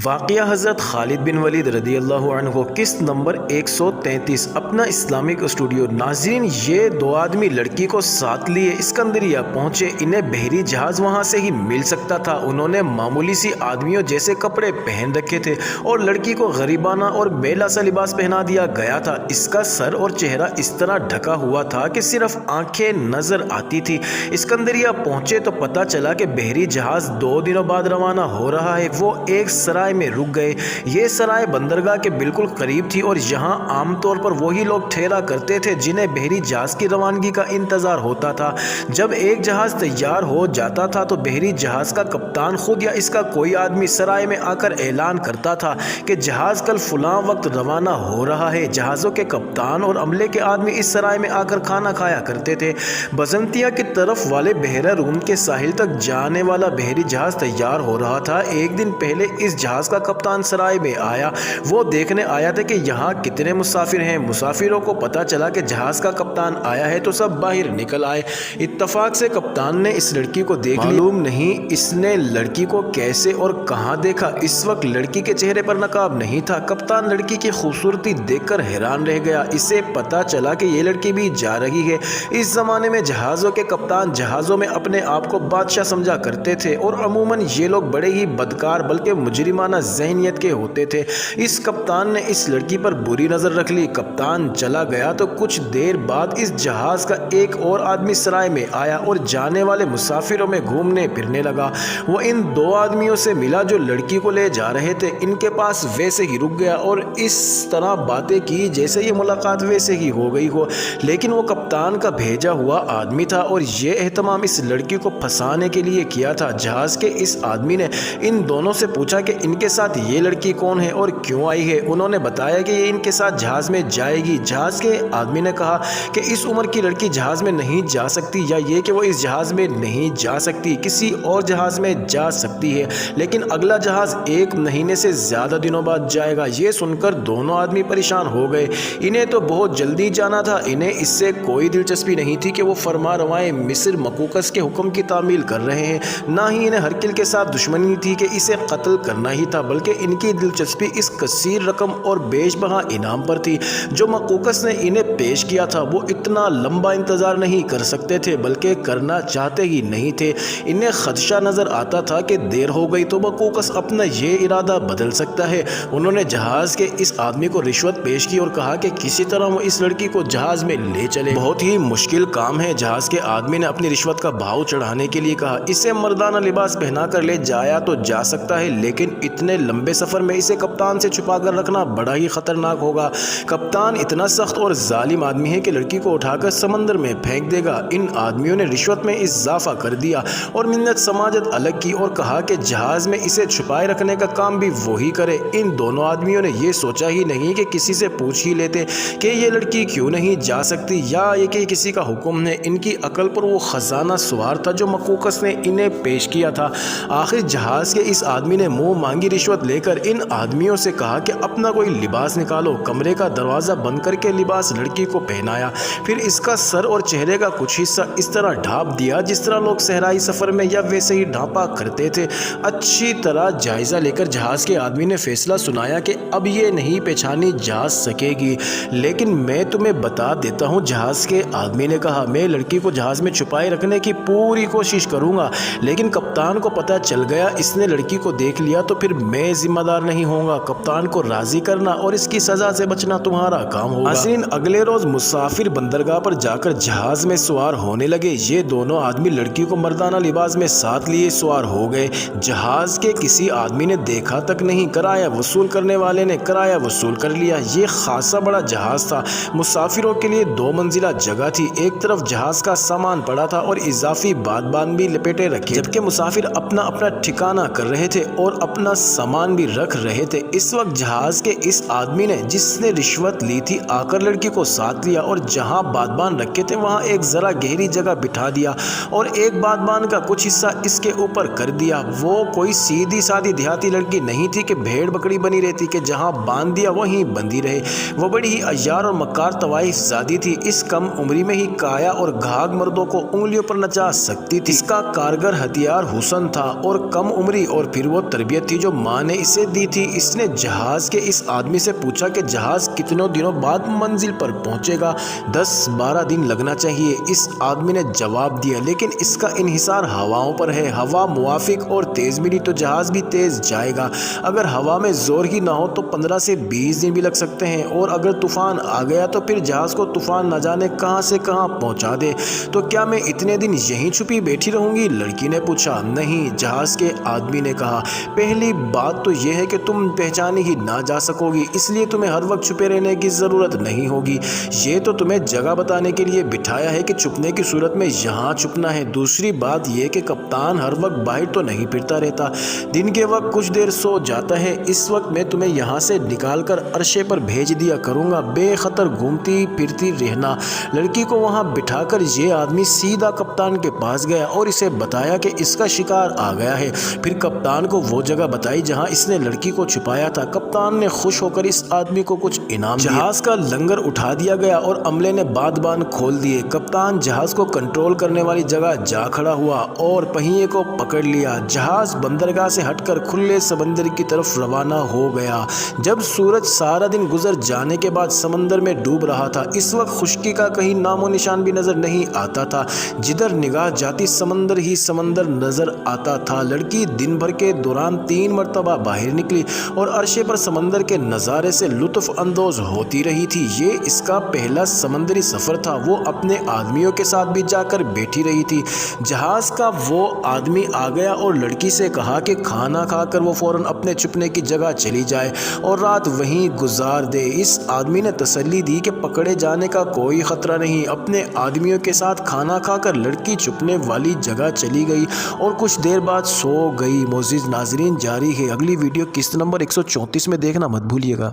واقعہ حضرت خالد بن ولید رضی اللہ عنہ قسط نمبر 133 اپنا اسلامک اسٹوڈیو۔ ناظرین، یہ دو آدمی لڑکی کو ساتھ لیے اسکندریہ پہنچے۔ انہیں بحری جہاز وہاں سے ہی مل سکتا تھا۔ انہوں نے معمولی سی آدمیوں جیسے کپڑے پہن رکھے تھے اور لڑکی کو غریبانہ اور بیلا سا لباس پہنا دیا گیا تھا۔ اس کا سر اور چہرہ اس طرح ڈھکا ہوا تھا کہ صرف آنکھیں نظر آتی تھی۔ اسکندریہ پہنچے تو پتہ چلا کہ بحری جہاز 2 دنوں بعد روانہ ہو رہا ہے۔ وہ ایک سرائے میں رک گئے۔ یہ سرائے بندرگاہ کے بالکل قریب تھی اور یہاں عام طور پر وہی لوگ ٹھہرا کرتے تھے جنہیں بحری جہاز کی روانگی کا انتظار ہوتا تھا۔ جب ایک جہاز تیار ہو جاتا تھا تو بحری جہاز کا کپتان خود یا اس کا کوئی آدمی سرائے میں آ کر اعلان کرتا تھا کہ جہاز کل فلاں وقت روانہ ہو رہا ہے۔ جہازوں کے کپتان اور عملے کے آدمی اس سرائے میں آ کر کھانا کھایا کرتے تھے۔ بزنطیہ کی طرف والے بحیرہ روم کے ساحل تک جانے والا بحری جہاز تیار ہو رہا تھا۔ ایک دن پہلے اس جہاز کا کپتان سرائے میں آیا۔ وہ دیکھنے آیا تھا کہ یہاں کتنے مسافر ہیں۔ مسافروں کو پتا چلا کہ جہاز کا کپتان آیا ہے تو سب باہر نکل آئے۔ اتفاق سے کپتان نے اس لڑکی کو دیکھ لیا۔ معلوم نہیں اس نے لڑکی کو کیسے اور کہاں دیکھا۔ اس وقت لڑکی کے چہرے پر نقاب نہیں تھا۔ کپتان لڑکی کی خوبصورتی دیکھ کر حیران رہ گیا۔ اسے پتا چلا کہ یہ لڑکی بھی جا رہی ہے۔ اس زمانے میں جہازوں کے کپتان جہازوں میں اپنے آپ کو بادشاہ سمجھا کرتے تھے اور عموماً یہ لوگ بڑے ہی بدکار بلکہ مجرمانہ ذہنیت کے ہوتے تھے۔ اس کپتان نے اس لڑکی پر بری نظر رکھ لی۔ کپتان چلا گیا تو کچھ دیر بعد اس جہاز کا ایک اور آدمی سرائے میں آیا اور جانے والے مسافروں میں گھومنے پھرنے لگا۔ وہ ان 2 آدمیوں سے ملا جو لڑکی کو لے جا رہے تھے۔ ان کے پاس ویسے ہی رک گیا اور اس طرح باتیں کی جیسے یہ ملاقات ویسے ہی ہو گئی ہو، لیکن وہ کپتان کا بھیجا ہوا آدمی تھا اور یہ اہتمام اس لڑکی کو پھنسانے کے لیے کیا تھا۔ جہاز کے اس آدمی نے ان دونوں سے پوچھا کہ ان کے ساتھ یہ لڑکی کون ہے اور کیوں آئی ہے۔ انہوں نے بتایا کہ یہ ان کے ساتھ جہاز میں جائے گی۔ جہاز کے آدمی نے کہا کہ اس عمر کی لڑکی جہاز میں نہیں جا سکتی، یا یہ کہ وہ اس جہاز میں نہیں جا سکتی، کسی اور جہاز میں جا سکتی ہے، لیکن اگلا جہاز 1 مہینے سے زیادہ دنوں بعد جائے گا۔ یہ سن کر دونوں آدمی پریشان ہو گئے۔ انہیں تو بہت جلدی جانا تھا۔ انہیں اس سے کوئی دلچسپی نہیں تھی کہ وہ فرما روائے مصر مقوقس کے حکم کی تعمیل کر رہے ہیں، نہ ہی انہیں ہرکل کے ساتھ دشمنی تھی کہ اسے قتل کرنا ہی تھا، بلکہ ان کی دلچسپی اس کثیر رقم اور بیش بہا انعام پر تھی جو مقوقس نے انہیں پیش کیا تھا۔ وہ اتنا لمبا انتظار نہیں کر سکتے تھے، بلکہ کرنا چاہتے ہی نہیں تھے۔ انہیں خدشہ نظر آتا تھا کہ دیر ہو گئی تو مقوقس اپنا یہ ارادہ بدل سکتا ہے۔ انہوں نے جہاز کے اس آدمی کو رشوت پیش کی اور کہا کہ کسی طرح وہ اس لڑکی کو جہاز میں لے چلے۔ بہت ہی مشکل کام ہے۔ جہاز کے آدمی نے اپنی رشوت کا بھاؤ چڑھانے کے لیے کہا، اسے مردانہ لباس پہنا کر لے جایا تو جا سکتا ہے، لیکن اتنے لمبے سفر میں اسے کپتان سے چھپا کر رکھنا بڑا ہی خطرناک ہوگا۔ کپتان اتنا سخت اور ظالم آدمی ہے کہ لڑکی کو اٹھا کر سمندر میں پھینک دے گا۔ ان آدمیوں نے رشوت میں اضافہ کر دیا اور منت سماجت الگ کی اور کہا کہ جہاز میں اسے چھپائے رکھنے کا کام بھی وہی کرے۔ ان دونوں آدمیوں نے یہ سوچا ہی نہیں کہ کسی سے پوچھ ہی لیتے کہ یہ لڑکی کیوں نہیں جا سکتی، یا یہ کہ کسی کا حکم ہے۔ ان کی عقل پر وہ خزانہ سوار تھا جو مقوقس نے انہیں پیش کیا تھا۔ آخر جہاز کے اس آدمی نے منہ مانگی رشوت لے کر ان آدمیوں سے کہا کہ اپنا کوئی لباس نکالو۔ کمرے کا دروازہ بند کر کے لباس لڑکی کو پہنایا، پھر اس کا سر اور چہرے کا کچھ حصہ اس طرح ڈھانپ دیا جس طرح لوگ صحرائی سفر میں یا ویسے ہی ڈھانپا کرتے تھے۔ اچھی طرح جائزہ لے کر جہاز کے آدمی نے فیصلہ سنایا کہ اب یہ نہیں پہچانی جا سکے گی، لیکن میں تمہیں بتا دیتا ہوں۔ جہاز کے آدمی نے کہا، میں لڑکی کو جہاز میں چھپائے رکھنے کی پوری کوشش کروں گا، لیکن کپتان کو پتہ چل گیا اس نے لڑکی کو دیکھ لیا تو پھر میں ذمہ دار نہیں ہوں گا۔ کپتان کو راضی کرنا اور اس کی سزا سے بچنا تمہارا کام ہوگا۔ ناظرین، اگلے روز مسافر بندرگاہ پر جا کر جہاز میں سوار ہونے لگے۔ یہ دونوں آدمی لڑکی کو مردانہ لباس میں ساتھ لیے سوار ہو گئے۔ جہاز کے کسی آدمی نے دیکھا تک نہیں، کرایہ وصول کرنے والے نے کرایہ وصول کر لیا۔ یہ خاصا بڑا جہاز تھا۔ مسافروں کے لیے 2 منزلہ جگہ تھی۔ ایک طرف جہاز کا سامان پڑا تھا اور اضافی بادبان بھی لپیٹے رکھے، جبکہ مسافر اپنا اپنا ٹھکانہ کر رہے تھے اور اپنا سامان بھی رکھ رہے تھے۔ اس وقت جہاز کے اس آدمی نے جس نے رشوت لی تھی آ کر لڑکی کو ساتھ لیا اور جہاں بادبان رکھے تھے وہاں ایک ذرا گہری جگہ بٹھا دیا اور ایک بادبان کا کچھ حصہ اس کے اوپر کر دیا۔ وہ کوئی سیدھی سادی دیہاتی لڑکی نہیں تھی کہ بھیڑ بکری بنی رہتی کہ جہاں باندھ دیا وہیں بندی رہے۔ وہ بڑی ہی عیار اور مکار طوائف زادی تھی۔ اس کم عمری میں ہی کایا اور گھاگ مردوں کو انگلیوں پر نچا سکتی تھی۔ اس کا کارگر ہتھیار حسن تھا اور کم عمری اور پھر وہ تربیت تھی جو جو ماں نے اسے دی تھی۔ اس نے جہاز کے اس آدمی سے پوچھا کہ جہاز کتنوں دنوں بعد منزل پر پہنچے گا؟ 10-12 دن لگنا چاہیے، اس آدمی نے جواب دیا، لیکن اس کا انحصار ہواؤں پر ہے۔ ہوا موافق اور تیز ملی تو جہاز بھی تیز جائے گا، اگر ہوا میں زور ہی نہ ہو تو 15 سے 20 دن بھی لگ سکتے ہیں، اور اگر طوفان آ گیا تو پھر جہاز کو طوفان نہ جانے کہاں سے کہاں پہنچا دے۔ تو کیا میں اتنے دن یہیں چھپی بیٹھی رہوں گی؟ لڑکی نے پوچھا۔ نہیں، جہاز کے آدمی نے کہا، پہلی بات تو یہ ہے کہ تم پہچانی ہی نہ جا سکو گی، اس لیے تمہیں ہر وقت چھپے رہنے کی ضرورت نہیں ہوگی۔ یہ تو تمہیں جگہ بتانے کے لیے بٹھایا ہے کہ چھپنے کی صورت میں یہاں چھپنا ہے۔ دوسری بات یہ کہ کپتان ہر وقت باہر تو نہیں پھرتا رہتا، دن کے وقت کچھ دیر سو جاتا ہے، اس وقت میں تمہیں یہاں سے نکال کر عرصے پر بھیج دیا کروں گا، بے خطر گھومتی پھرتی رہنا۔ لڑکی کو وہاں بٹھا کر یہ آدمی سیدھا کپتان کے پاس گیا اور اسے بتایا کہ اس کا شکار آ گیا ہے۔ پھر کپتان کو وہ جگہ بتائی جہاں اس نے لڑکی کو چھپایا تھا۔ کپتان نے خوش ہو کر اس آدمی کو کچھ انعام دیا۔ جہاز کا لنگر اٹھا دیا گیا اور عملے نے بادبان کھول دیے۔ کپتان جہاز کو کنٹرول کرنے والی جگہ جا کھڑا ہوا اور پہیے کو پکڑ لیا۔ جہاز بندرگاہ سے ہٹ کر کھلے سمندر کی طرف روانہ ہو گیا۔ جب سورج سارا دن گزر جانے کے بعد سمندر میں ڈوب رہا تھا، اس وقت خشکی کا کہیں نام و نشان بھی نظر نہیں آتا تھا، جدھر نگاہ جاتی سمندر ہی سمندر نظر آتا تھا۔ لڑکی دن بھر کے دوران 3 مرتبہ باہر نکلی اور عرصے پر سمندر کے نظارے سے لطف اندوز ہوتی رہی تھی۔ یہ اس کا پہلا سمندری سفر تھا۔ وہ اپنے آدمیوں کے ساتھ بھی جا کر بیٹھی رہی تھی۔ جہاز کا وہ آدمی آ گیا اور لڑکی سے کہا کہ کھانا کھا کر وہ فوراً اپنے چھپنے کی جگہ چلی جائے اور رات وہیں گزار دے۔ اس آدمی نے تسلی دی کہ پکڑے جانے کا کوئی خطرہ نہیں۔ اپنے آدمیوں کے ساتھ کھانا کھا کر لڑکی چھپنے والی جگہ چلی گئی اور کچھ دیر بعد سو گئی۔ معزز ناظرین، جاری ہے اگلی ویڈیو قسط نمبر 134 میں دیکھنا مت بھولیے گا۔